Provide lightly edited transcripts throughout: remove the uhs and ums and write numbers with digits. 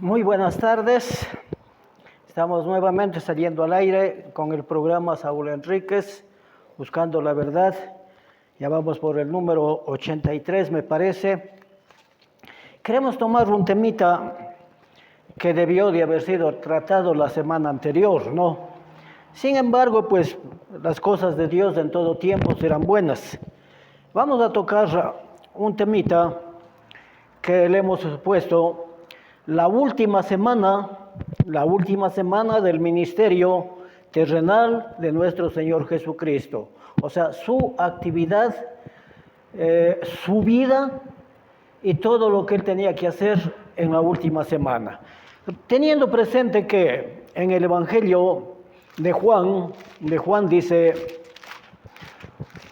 Muy buenas tardes. Estamos nuevamente saliendo al aire con el programa Saúl Enríquez, Buscando la Verdad. Ya vamos por el número 83, me parece. Queremos tomar un temita que debió de haber sido tratado la semana anterior, ¿no? Sin embargo, pues las cosas de Dios en todo tiempo serán buenas. Vamos a tocar un temita que le hemos puesto la última semana del ministerio terrenal de nuestro Señor Jesucristo. O sea, su actividad, su vida y todo lo que Él tenía que hacer en la última semana. Teniendo presente que en el Evangelio de Juan dice,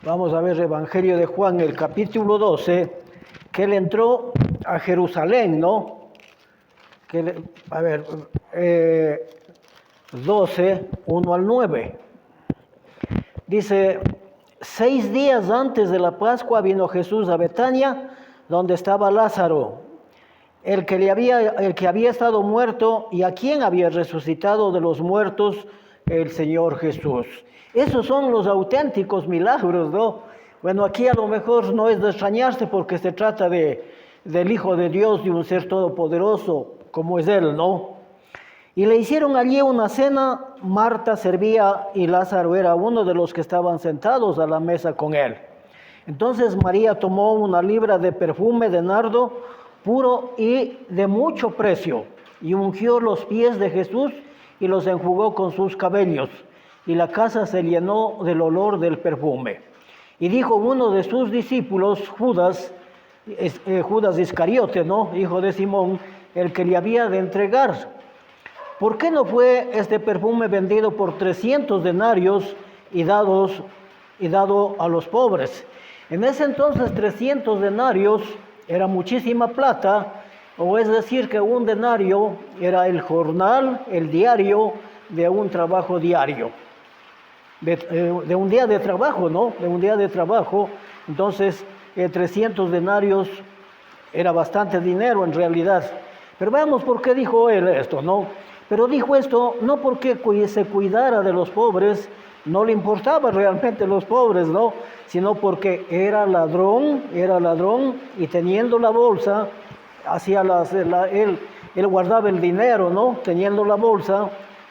vamos a ver, Evangelio de Juan, el capítulo 12, que Él entró a Jerusalén, ¿no? 12, 1 al 9. Dice, 6 días antes de la Pascua vino Jesús a Betania, donde estaba Lázaro, el que había estado muerto y a quien había resucitado de los muertos el Señor Jesús. Esos son los auténticos milagros, ¿no? Bueno, aquí a lo mejor no es de extrañarse porque se trata del Hijo de Dios, de un ser todopoderoso como es Él, ¿no? Y le hicieron allí una cena. Marta servía y Lázaro era uno de los que estaban sentados a la mesa con él. Entonces María tomó 1 libra de perfume de nardo puro y de mucho precio y ungió los pies de Jesús y los enjugó con sus cabellos, y la casa se llenó del olor del perfume. Y dijo uno de sus discípulos, Judas Iscariote, ¿no?, hijo de Simón, el que le había de entregar: ¿por qué no fue este perfume vendido por 300 denarios y dado a los pobres? En ese entonces 300 denarios era muchísima plata, o es decir que un denario era el jornal, el diario de un trabajo diario, de un día de trabajo, ¿no? De un día de trabajo. Entonces 300 denarios era bastante dinero en realidad. Pero veamos por qué dijo él esto, ¿no? Pero dijo esto no porque se cuidara de los pobres, no le importaba realmente los pobres, ¿no? Sino porque era ladrón, y teniendo la bolsa, él guardaba el dinero, ¿no? Teniendo la bolsa,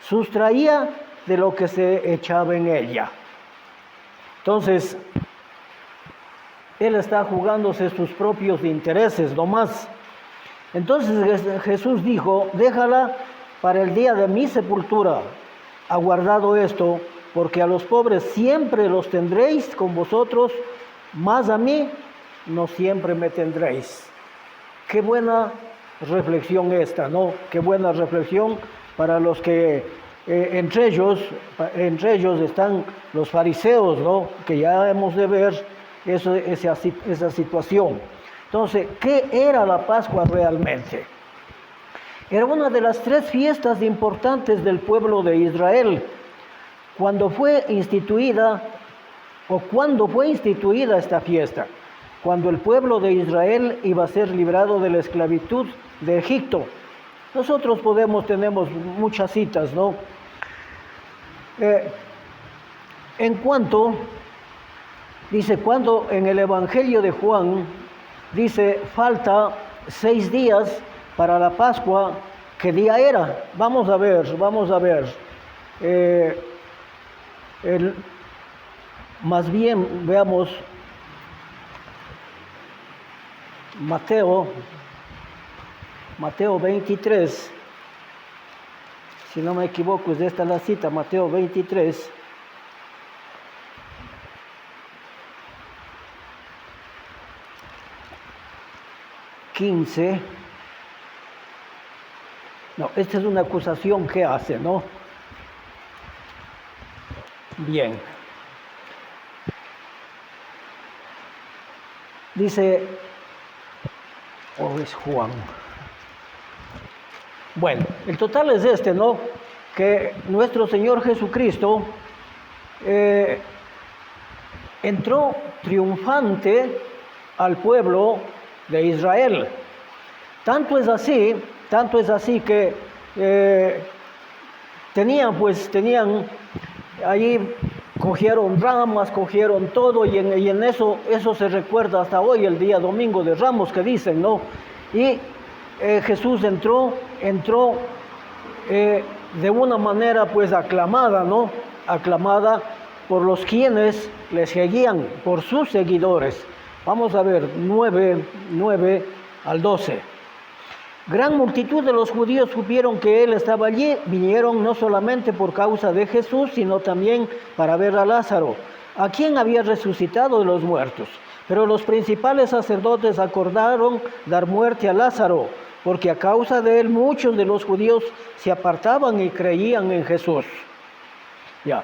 sustraía de lo que se echaba en ella. Entonces, él está jugándose sus propios intereses, no más. Entonces Jesús dijo: déjala para el día de mi sepultura. Ha guardado esto, porque a los pobres siempre los tendréis con vosotros, mas a mí no siempre me tendréis. Qué buena reflexión esta, ¿no? Qué buena reflexión para los que entre ellos están los fariseos, ¿no? Que ya hemos de ver esa situación. Entonces, ¿qué era la Pascua realmente? Era una de las 3 fiestas importantes del pueblo de Israel. Cuando fue instituida esta fiesta, cuando el pueblo de Israel iba a ser librado de la esclavitud de Egipto. Nosotros tenemos muchas citas, ¿no? Cuando en el Evangelio de Juan dice, falta 6 días para la Pascua, ¿qué día era? Vamos a ver. Más bien veamos Mateo 23, si no me equivoco, es esta la cita, Mateo 23. No, esta es una acusación que hace, ¿no? Bien. Dice, es Juan. Bueno, el total es este, ¿no? Que nuestro Señor Jesucristo entró triunfante al pueblo de Israel. Tanto es así Tanto es así que tenían allí, cogieron ramas, cogieron todo, y en eso se recuerda hasta hoy, el día domingo de Ramos, que dicen, ¿no? Y Jesús entró de una manera pues aclamada, ¿no? Aclamada por los quienes le seguían, por sus seguidores. Vamos a ver, 9 al 12. Gran multitud de los judíos supieron que él estaba allí, vinieron no solamente por causa de Jesús, sino también para ver a Lázaro, a quien había resucitado de los muertos. Pero los principales sacerdotes acordaron dar muerte a Lázaro, porque a causa de él muchos de los judíos se apartaban y creían en Jesús. Ya.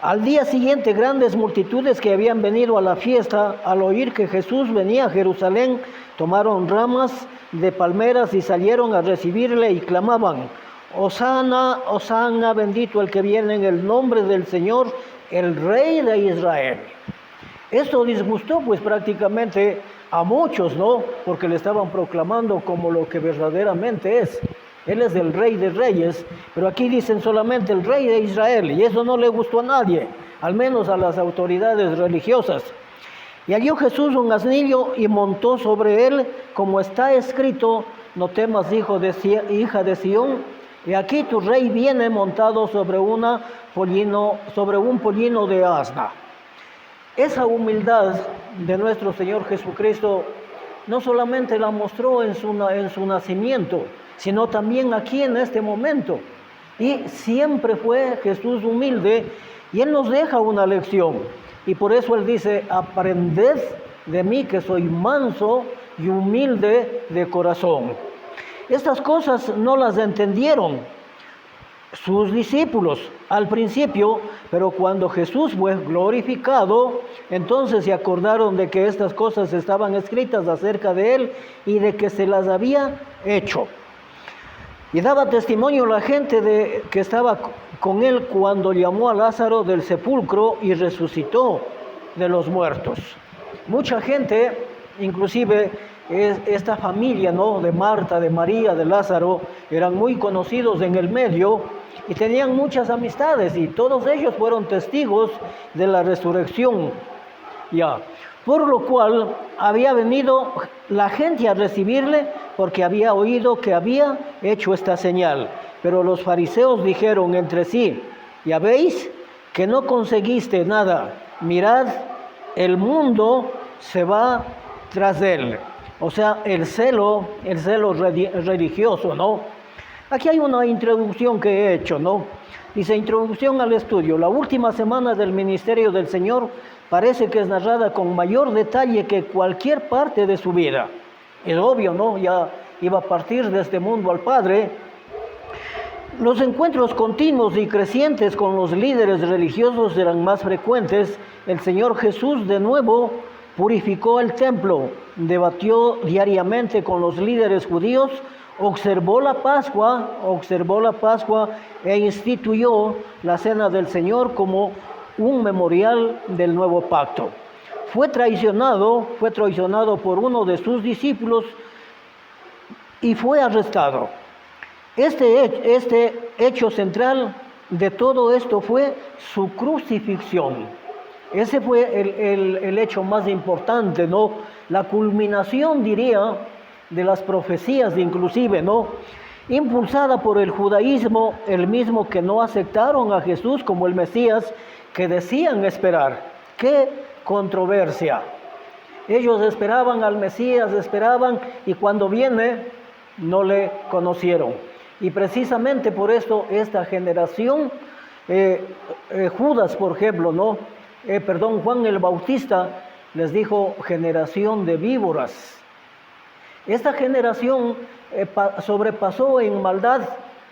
Al día siguiente, grandes multitudes que habían venido a la fiesta, al oír que Jesús venía a Jerusalén, tomaron ramas de palmeras y salieron a recibirle y clamaban: Hosana, Hosana, bendito el que viene en el nombre del Señor, el Rey de Israel. Esto disgustó pues prácticamente a muchos, ¿no? Porque le estaban proclamando como lo que verdaderamente es. Él es el Rey de Reyes, pero aquí dicen solamente el Rey de Israel, y eso no le gustó a nadie, al menos a las autoridades religiosas. Y halló Jesús un asnillo y montó sobre él, como está escrito: no temas, hija de Sión, y aquí tu rey viene montado sobre un pollino de asna. Esa humildad de nuestro Señor Jesucristo no solamente la mostró en su nacimiento, sino también aquí en este momento. Y siempre fue Jesús humilde, y Él nos deja una lección. Y por eso Él dice: aprended de mí, que soy manso y humilde de corazón. Estas cosas no las entendieron sus discípulos al principio, pero cuando Jesús fue glorificado, entonces se acordaron de que estas cosas estaban escritas acerca de Él y de que se las había hecho. Y daba testimonio la gente que estaba con Él cuando llamó a Lázaro del sepulcro y resucitó de los muertos. Mucha gente, inclusive esta familia, ¿no?, de Marta, de María, de Lázaro, eran muy conocidos en el medio y tenían muchas amistades, y todos ellos fueron testigos de la resurrección. Por lo cual había venido la gente a recibirle, porque había oído que había hecho esta señal. Pero los fariseos dijeron entre sí: ¿ya veis que no conseguiste nada? Mirad, el mundo se va tras él. O sea, el celo religioso, ¿no? Aquí hay una introducción que he hecho, ¿no? Dice: introducción al estudio. La última semana del ministerio del Señor parece que es narrada con mayor detalle que cualquier parte de su vida. Es obvio, ¿no? Ya iba a partir de este mundo al Padre. Los encuentros continuos y crecientes con los líderes religiosos eran más frecuentes. El Señor Jesús de nuevo purificó el templo, debatió diariamente con los líderes judíos, observó la Pascua e instituyó la Cena del Señor como un memorial del nuevo pacto. Fue traicionado por uno de sus discípulos y fue arrestado. Este hecho central de todo esto fue su crucifixión. Ese fue el hecho más importante, ¿no? La culminación, diría, de las profecías, inclusive, ¿no? Impulsada por el judaísmo, el mismo que no aceptaron a Jesús como el Mesías que decían esperar. ¡Qué controversia! Ellos esperaban al Mesías, y cuando viene no le conocieron. Y precisamente por esto esta generación, Judas, por ejemplo, ¿no? Juan el Bautista les dijo: generación de víboras. Esta generación sobrepasó en maldad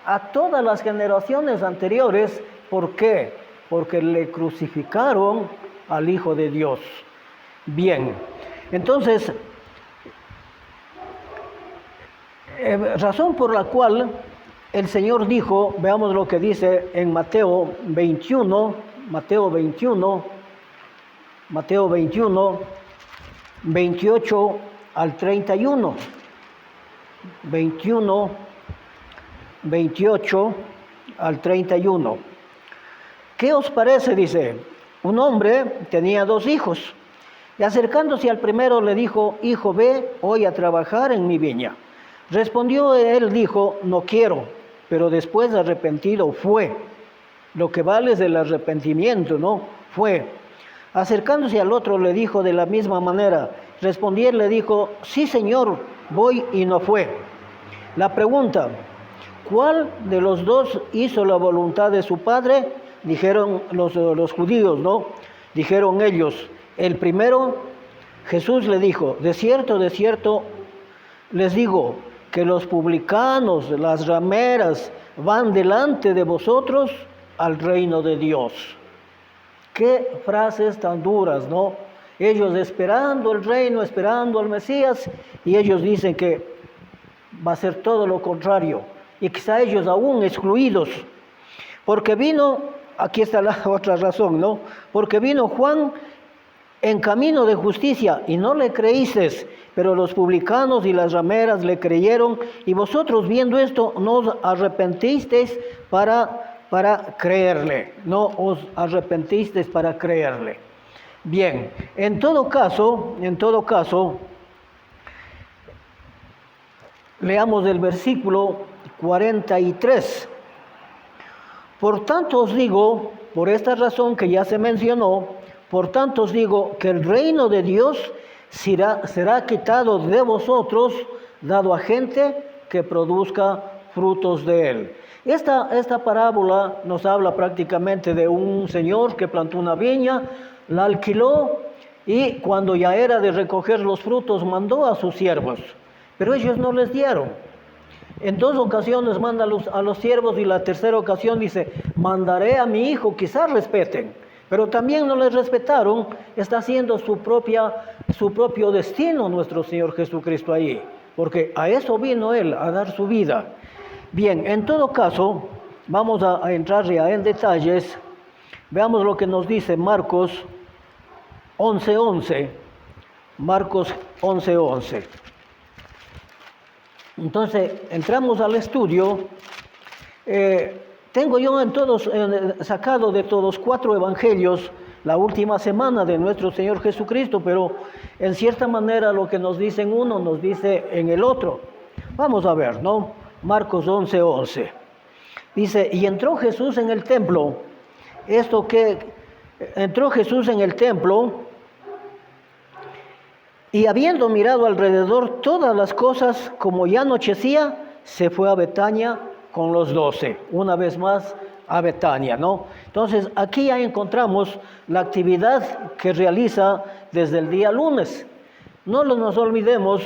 a todas las generaciones anteriores. ¿Por qué? Porque le crucificaron al Hijo de Dios. Bien, entonces, razón por la cual el Señor dijo, veamos lo que dice en Mateo 21, 28 al 31. 21 28 al 31. ¿Qué os parece? Dice, un hombre tenía 2 hijos, y acercándose al primero le dijo, hijo, ve hoy a trabajar en mi viña. Respondió él, dijo, no quiero, pero después arrepentido fue. Lo que vale es el arrepentimiento, ¿no? Fue. Acercándose al otro le dijo de la misma manera. Respondió él, le dijo, sí señor, voy, y no fue. La pregunta, ¿cuál de los 2 hizo la voluntad de su padre? Dijeron los judíos, ¿no? Dijeron ellos, el primero. Jesús le dijo, de cierto les digo, que los publicanos, las rameras, van delante de vosotros al reino de Dios. Qué frases tan duras, ¿no? Ellos esperando el reino, esperando al Mesías, y ellos dicen que va a ser todo lo contrario, y quizá ellos aún excluidos, porque vino, aquí está la otra razón, ¿no? Porque vino Juan en camino de justicia y no le creísteis, pero los publicanos y las rameras le creyeron, y vosotros viendo esto no os arrepentisteis para creerle, no os arrepentisteis para creerle. Bien, en todo caso, leamos el versículo 43. Por tanto os digo, por esta razón que ya se mencionó, por tanto os digo que el reino de Dios será quitado de vosotros, dado a gente que produzca frutos de él. Esta parábola nos habla prácticamente de un señor que plantó una viña, la alquiló, y cuando ya era de recoger los frutos mandó a sus siervos, pero ellos no les dieron. En 2 ocasiones manda a los siervos, y la tercera ocasión dice, mandaré a mi hijo, quizás respeten, pero también no les respetaron. Está haciendo su propio destino nuestro Señor Jesucristo ahí, porque a eso vino Él, a dar su vida. Bien, en todo caso, vamos a entrar ya en detalles. Veamos lo que nos dice Marcos 11:11. Marcos 11:11. Entonces, entramos al estudio. Tengo yo sacado de todos 4 evangelios la última semana de nuestro Señor Jesucristo, pero en cierta manera lo que nos dice en uno nos dice en el otro. Vamos a ver, ¿no? Marcos 11:11. Dice, y entró Jesús en el templo. Entró Jesús en el templo, y habiendo mirado alrededor todas las cosas, como ya anochecía, se fue a Betania con los 12. Una vez más a Betania, ¿no? Entonces aquí ya encontramos la actividad que realiza desde el día lunes. No nos olvidemos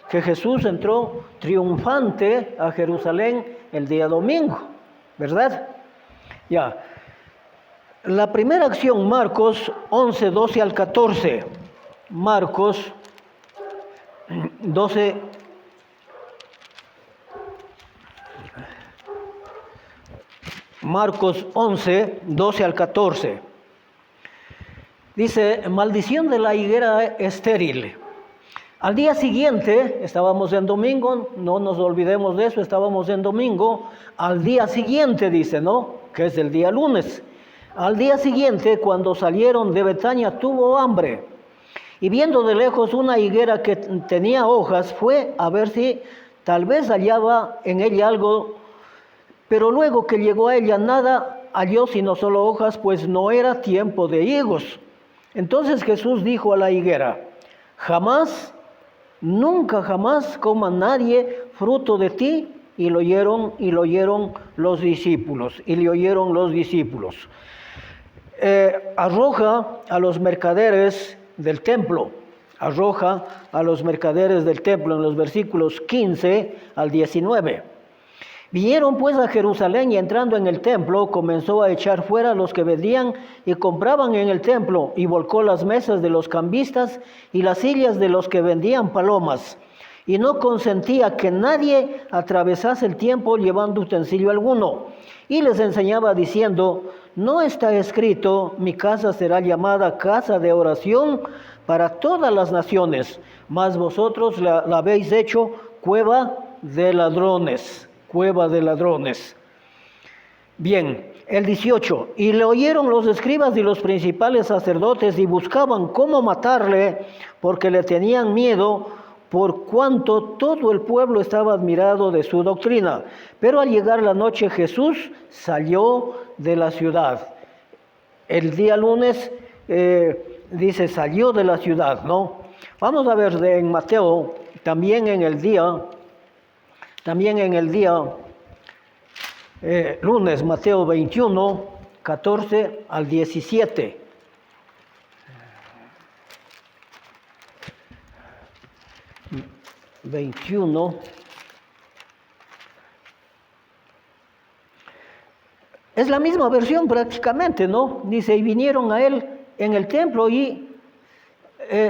que Jesús entró triunfante a Jerusalén el día domingo, ¿verdad? Ya. La primera acción, Marcos 11:12 al 14. Marcos 12. Marcos 11:12 al 14. Dice, maldición de la higuera estéril. Al día siguiente, estábamos en domingo, no nos olvidemos de eso, estábamos en domingo. Al día siguiente, dice, ¿no? Que es el día lunes. Al día siguiente, cuando salieron de Betania, tuvo hambre. Y viendo de lejos una higuera que tenía hojas, fue a ver si tal vez hallaba en ella algo. Pero luego que llegó a ella, nada halló sino solo hojas, pues no era tiempo de higos. Entonces Jesús dijo a la higuera, jamás, nunca jamás coma nadie fruto de ti. Y lo oyeron los discípulos. Arroja a los mercaderes del templo. En los versículos 15 al 19. Vinieron pues a Jerusalén, y entrando en el templo comenzó a echar fuera a los que vendían y compraban en el templo, y volcó las mesas de los cambistas y las sillas de los que vendían palomas, y no consentía que nadie atravesase el templo llevando utensilio alguno. Y les enseñaba diciendo, ¿no está escrito, mi casa será llamada casa de oración para todas las naciones? Mas vosotros la habéis hecho cueva de ladrones, cueva de ladrones. Bien, el 18, y le oyeron los escribas y los principales sacerdotes y buscaban cómo matarle, porque le tenían miedo, por cuanto todo el pueblo estaba admirado de su doctrina. Pero al llegar la noche Jesús salió de la ciudad. El día lunes dice salió de la ciudad, ¿no? Vamos a ver en Mateo, también en el día lunes, Mateo 21, 14 al 17. Es la misma versión prácticamente, ¿no? Dice, y vinieron a él en el templo y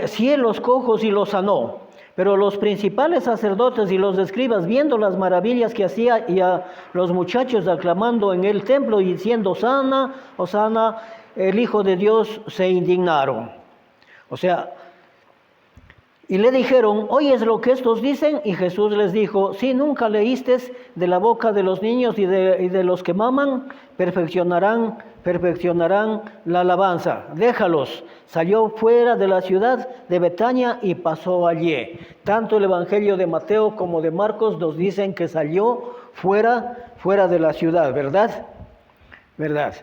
cielos cojos y los sanó. Pero los principales sacerdotes y los escribas, viendo las maravillas que hacía y a los muchachos aclamando en el templo y diciendo, sana, hosana, el Hijo de Dios, se indignaron. O sea, y le dijeron, ¿oyes lo que estos dicen? Y Jesús les dijo, si nunca leíste de la boca de los niños y de los que maman, perfeccionarán la alabanza. Déjalos. Salió fuera de la ciudad de Betania y pasó allí. Tanto el Evangelio de Mateo como de Marcos nos dicen que salió fuera de la ciudad, ¿verdad? ¿Verdad?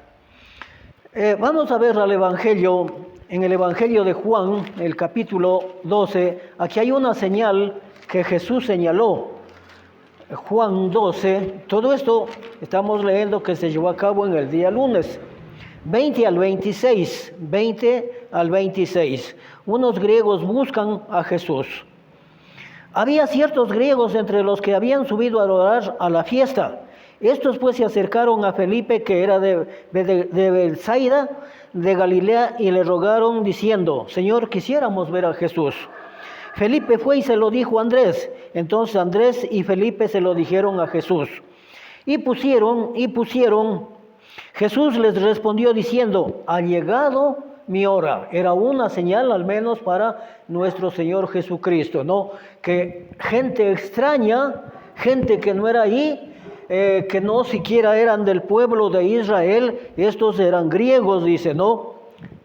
Vamos a ver al Evangelio, en el Evangelio de Juan, el capítulo 12, aquí hay una señal que Jesús señaló. Juan 12, todo esto estamos leyendo que se llevó a cabo en el día lunes. 20 al 26, unos griegos buscan a Jesús. Había ciertos griegos entre los que habían subido a adorar a la fiesta. Estos pues se acercaron a Felipe, que era de Betsaida, de Galilea, y le rogaron diciendo, Señor, quisiéramos ver a Jesús. Felipe fue y se lo dijo a Andrés. Entonces Andrés y Felipe se lo dijeron a Jesús. Y pusieron. Jesús les respondió diciendo, ha llegado mi hora. Era una señal al menos para nuestro Señor Jesucristo, ¿no? Que gente extraña, gente que no era ahí, que no siquiera eran del pueblo de Israel, estos eran griegos, dice, ¿no?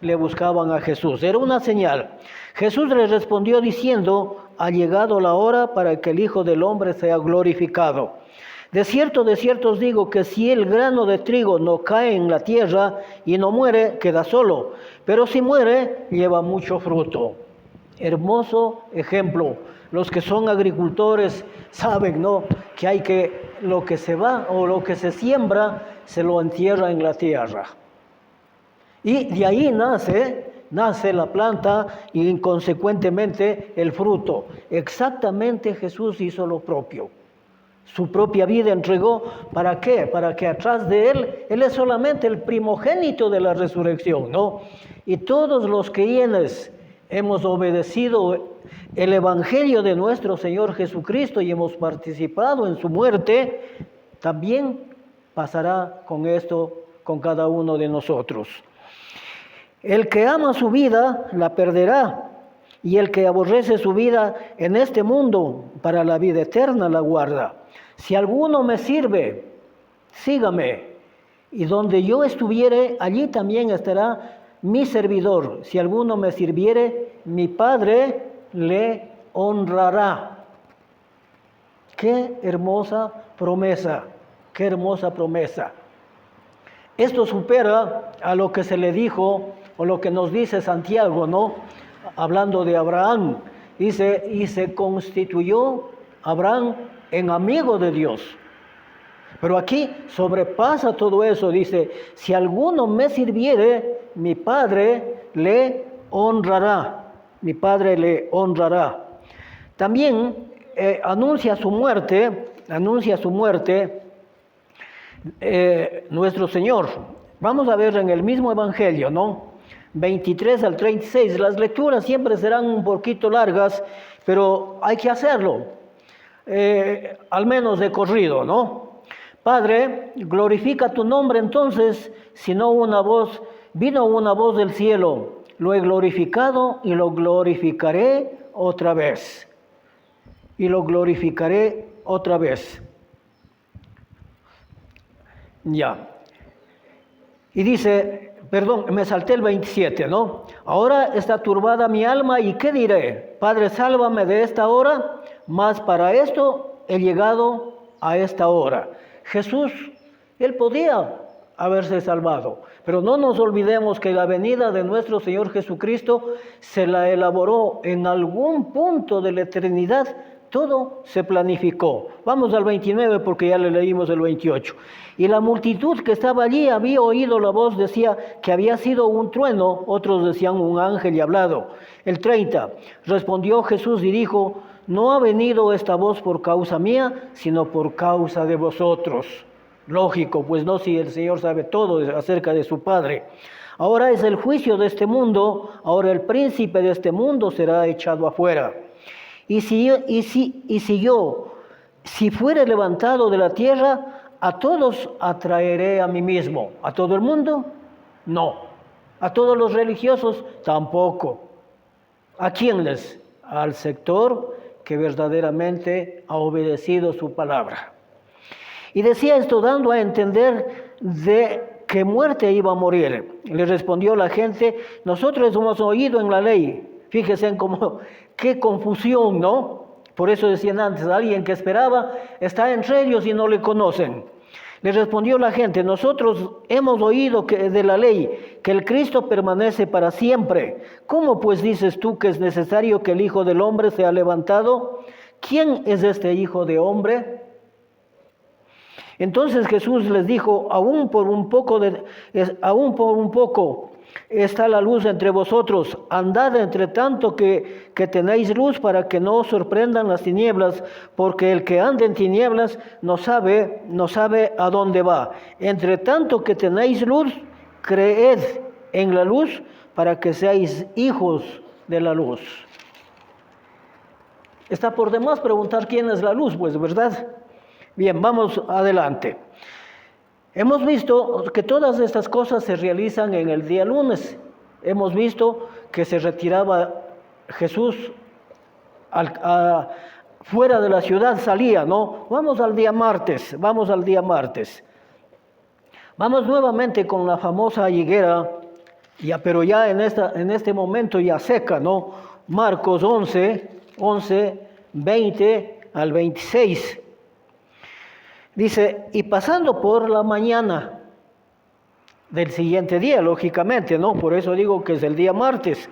Le buscaban a Jesús. Era una señal. Jesús les respondió diciendo, ha llegado la hora para que el Hijo del Hombre sea glorificado. De cierto os digo que si el grano de trigo no cae en la tierra y no muere, queda solo. Pero si muere, lleva mucho fruto. Hermoso ejemplo. Los que son agricultores saben, ¿no? Que lo que se va o lo que se siembra, se lo entierra en la tierra. Y de ahí nace la planta y inconsecuentemente el fruto. Exactamente Jesús hizo lo propio. Su propia vida entregó, ¿para qué? Para que atrás de Él es solamente el primogénito de la resurrección, ¿no? Y todos los quienes hemos obedecido el Evangelio de nuestro Señor Jesucristo y hemos participado en su muerte, también pasará con esto, con cada uno de nosotros. El que ama su vida, la perderá. Y el que aborrece su vida en este mundo, para la vida eterna la guarda. Si alguno me sirve, sígame. Y donde yo estuviere, allí también estará mi servidor. Si alguno me sirviere, mi Padre le honrará. Qué hermosa promesa, qué hermosa promesa. Esto supera a lo que se le dijo, o lo que nos dice Santiago, ¿no? Hablando de Abraham, dice, y se constituyó Abraham en amigo de Dios. Pero aquí sobrepasa todo eso, dice, si alguno me sirviere, mi Padre le honrará. Mi Padre le honrará. También anuncia su muerte nuestro Señor. Vamos a ver en el mismo Evangelio, ¿no? 23 al 36. Las lecturas siempre serán un poquito largas, pero hay que hacerlo, al menos de corrido, ¿no? Padre, glorifica tu nombre entonces, vino una voz del cielo, lo he glorificado y lo glorificaré otra vez. Y lo glorificaré otra vez. Ya. Y dice, perdón, me salté el 27, ¿no? Ahora está turbada mi alma, ¿y qué diré? Padre, sálvame de esta hora, mas para esto he llegado a esta hora. Jesús, Él podía haberse salvado, pero no nos olvidemos que la venida de nuestro Señor Jesucristo se la elaboró en algún punto de la eternidad. Todo se planificó. Vamos al 29 porque ya le leímos el 28. Y la multitud que estaba allí había oído la voz, decía que había sido un trueno, otros decían un ángel y hablado. El 30, respondió Jesús y dijo, no ha venido esta voz por causa mía, sino por causa de vosotros. Lógico, pues no, si el Señor sabe todo acerca de su Padre. Ahora es el juicio de este mundo, ahora el príncipe de este mundo será echado afuera. Y si yo fuere levantado de la tierra, a todos atraeré a mí mismo. ¿A todo el mundo? No. ¿A todos los religiosos? Tampoco. ¿A quiénes? Al sector que verdaderamente ha obedecido su palabra. Y decía esto dando a entender de qué muerte iba a morir. Le respondió la gente, nosotros hemos oído en la ley. Fíjense en cómo, qué confusión, ¿no? Por eso decían antes, alguien que esperaba está entre ellos y no le conocen. Le respondió la gente, nosotros hemos oído de la ley que el Cristo permanece para siempre. ¿Cómo pues dices tú que es necesario que el Hijo del Hombre sea levantado? ¿Quién es este Hijo de Hombre? Entonces Jesús les dijo, aún por un poco está la luz entre vosotros, andad entre tanto que tenéis luz para que no os sorprendan las tinieblas, porque el que anda en tinieblas no sabe a dónde va. Entre tanto que tenéis luz, creed en la luz para que seáis hijos de la luz. Está por demás preguntar quién es la luz, pues, ¿verdad? Bien, vamos adelante. Hemos visto que todas estas cosas se realizan en el día lunes. Hemos visto que se retiraba Jesús fuera de la ciudad, salía, ¿no? Vamos al día martes. Vamos nuevamente con la famosa higuera, pero ya en este momento ya seca, ¿no? Marcos 11, 20 al 26. Dice, y pasando por la mañana del siguiente día, lógicamente, ¿no? Por eso digo que es el día martes.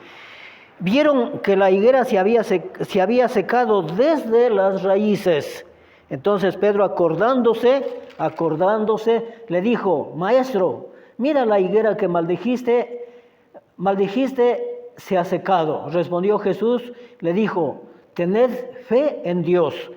Vieron que la higuera se había secado desde las raíces. Entonces Pedro, acordándose, le dijo, Maestro, mira la higuera que maldijiste, se ha secado. Respondió Jesús, le dijo, tened fe en Dios.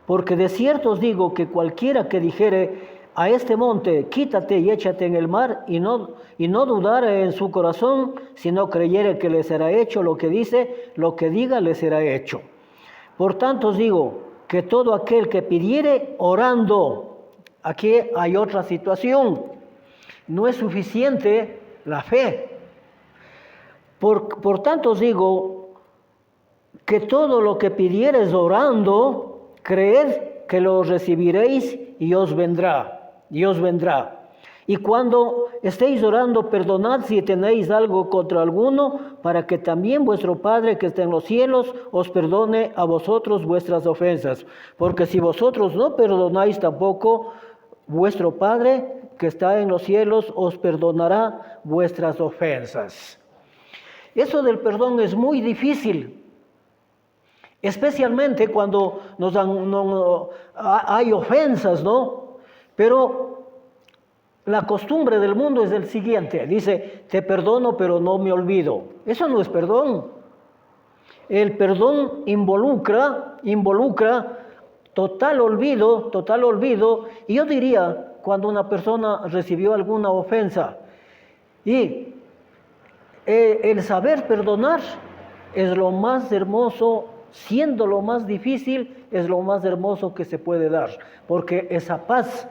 Porque de cierto os digo que cualquiera que dijere a este monte, quítate y échate en el mar, y no dudare en su corazón, sino creyere que le será hecho lo que diga le será hecho. Por tanto os digo que todo aquel que pidiere orando, aquí hay otra situación, no es suficiente la fe. Por tanto os digo que todo lo que pidiereis orando, creed que lo recibiréis y os vendrá. Y cuando estéis orando, perdonad si tenéis algo contra alguno, para que también vuestro Padre que está en los cielos os perdone a vosotros vuestras ofensas. Porque si vosotros no perdonáis, tampoco vuestro Padre que está en los cielos os perdonará vuestras ofensas. Eso del perdón es muy difícil. Especialmente cuando hay ofensas, ¿no? Pero la costumbre del mundo es el siguiente. Dice, te perdono, pero no me olvido. Eso no es perdón. El perdón involucra total olvido. Y yo diría, cuando una persona recibió alguna ofensa, y el saber perdonar es lo más hermoso. Siendo lo más difícil, es lo más hermoso que se puede dar, porque esa paz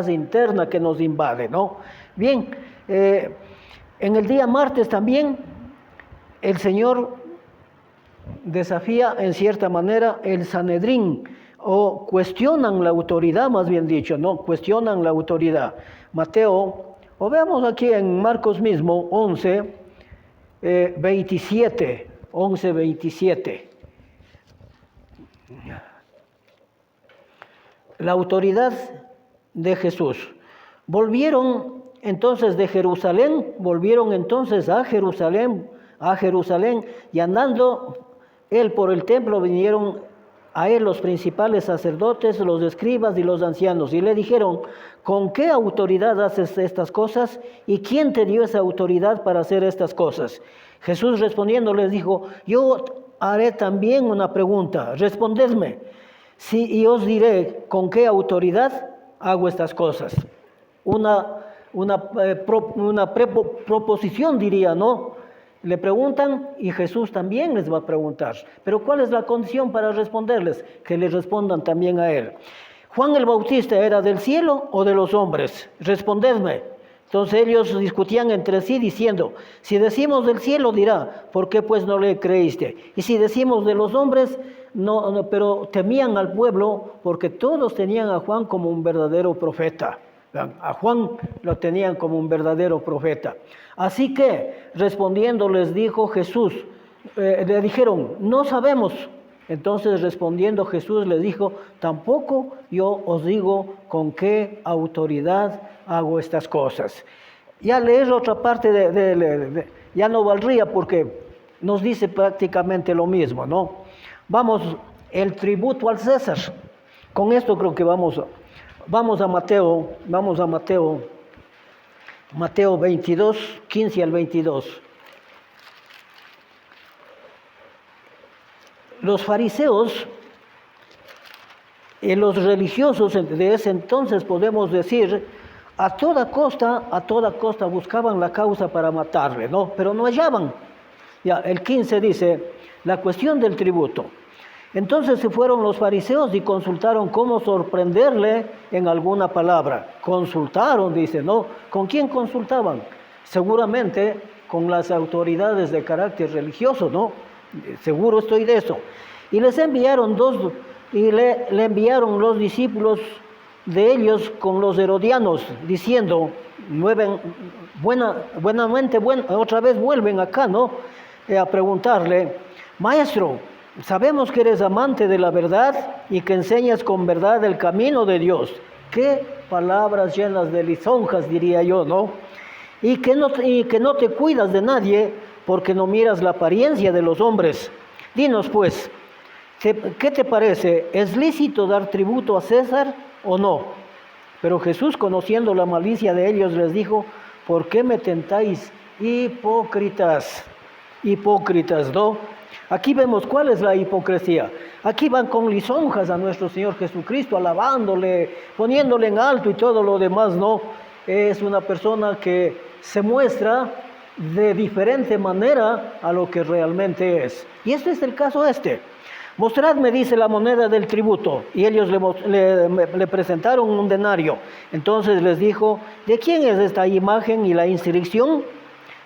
interna que nos invade, ¿no? Bien, en el día martes también el Señor desafía en cierta manera el Sanedrín, o cuestionan la autoridad, más bien dicho, ¿no? Cuestionan la autoridad. Mateo, o veamos aquí en Marcos mismo, 11, 27, 11, 27. La autoridad de Jesús. Volvieron entonces a Jerusalén, y andando él por el templo, vinieron a él los principales sacerdotes, los escribas y los ancianos, y le dijeron: ¿con qué autoridad haces estas cosas? ¿Y quién te dio esa autoridad para hacer estas cosas? Jesús respondiendo les dijo: yo haré también una pregunta, respondedme, y os diré con qué autoridad hago estas cosas. Una proposición, diría, ¿no? Le preguntan y Jesús también les va a preguntar. Pero ¿cuál es la condición para responderles? Que les respondan también a él. ¿Juan el Bautista era del cielo o de los hombres? Respondedme. Entonces ellos discutían entre sí diciendo: si decimos del cielo, dirá, ¿por qué pues no le creíste? Y si decimos de los hombres, no, pero temían al pueblo porque todos tenían a Juan como un verdadero profeta. A Juan lo tenían como un verdadero profeta. Así que, respondiendo, les dijo Jesús, le dijeron: no sabemos. Entonces, respondiendo Jesús, les dijo: tampoco yo os digo con qué autoridad hago estas cosas. Ya leer otra parte ya no valdría, porque nos dice prácticamente lo mismo, ¿no? Vamos, el tributo al César. Con esto creo que vamos a Mateo 22, 15 al 22. Los fariseos y los religiosos de ese entonces, podemos decir, a toda costa buscaban la causa para matarle, ¿no? Pero no hallaban. Ya, el 15 dice, la cuestión del tributo. Entonces se fueron los fariseos y consultaron cómo sorprenderle en alguna palabra. Consultaron, dice, ¿no? ¿Con quién consultaban? Seguramente con las autoridades de carácter religioso, ¿no? Seguro estoy de eso. Y les enviaron le enviaron los discípulos de ellos con los herodianos, diciendo: otra vez vuelven acá, ¿no? A preguntarle: maestro, sabemos que eres amante de la verdad y que enseñas con verdad el camino de Dios. Qué palabras llenas de lisonjas, diría yo, ¿no? Y que no te cuidas de nadie, porque no miras la apariencia de los hombres. Dinos pues, ¿qué te parece? ¿Es lícito dar tributo a César o no? Pero Jesús, conociendo la malicia de ellos, les dijo: ¿por qué me tentáis, hipócritas? Hipócritas, ¿no? Aquí vemos cuál es la hipocresía. Aquí van con lisonjas a nuestro Señor Jesucristo, alabándole, poniéndole en alto y todo lo demás, ¿no? Es una persona que se muestra de diferente manera a lo que realmente es. Y este es el caso este. Mostradme, dice, la moneda del tributo. Y ellos le presentaron un denario. Entonces les dijo: ¿de quién es esta imagen y la inscripción?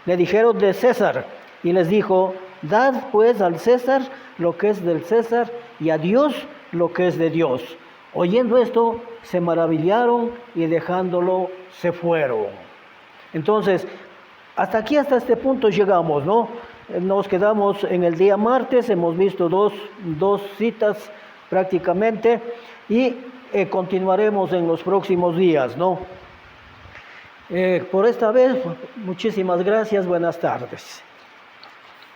Le dijeron: de César. Y les dijo: dad pues al César lo que es del César, y a Dios lo que es de Dios. Oyendo esto, se maravillaron y dejándolo se fueron. Entonces, hasta este punto llegamos, ¿no? Nos quedamos en el día martes, hemos visto dos citas prácticamente, y continuaremos en los próximos días, ¿no? Por esta vez, muchísimas gracias, buenas tardes.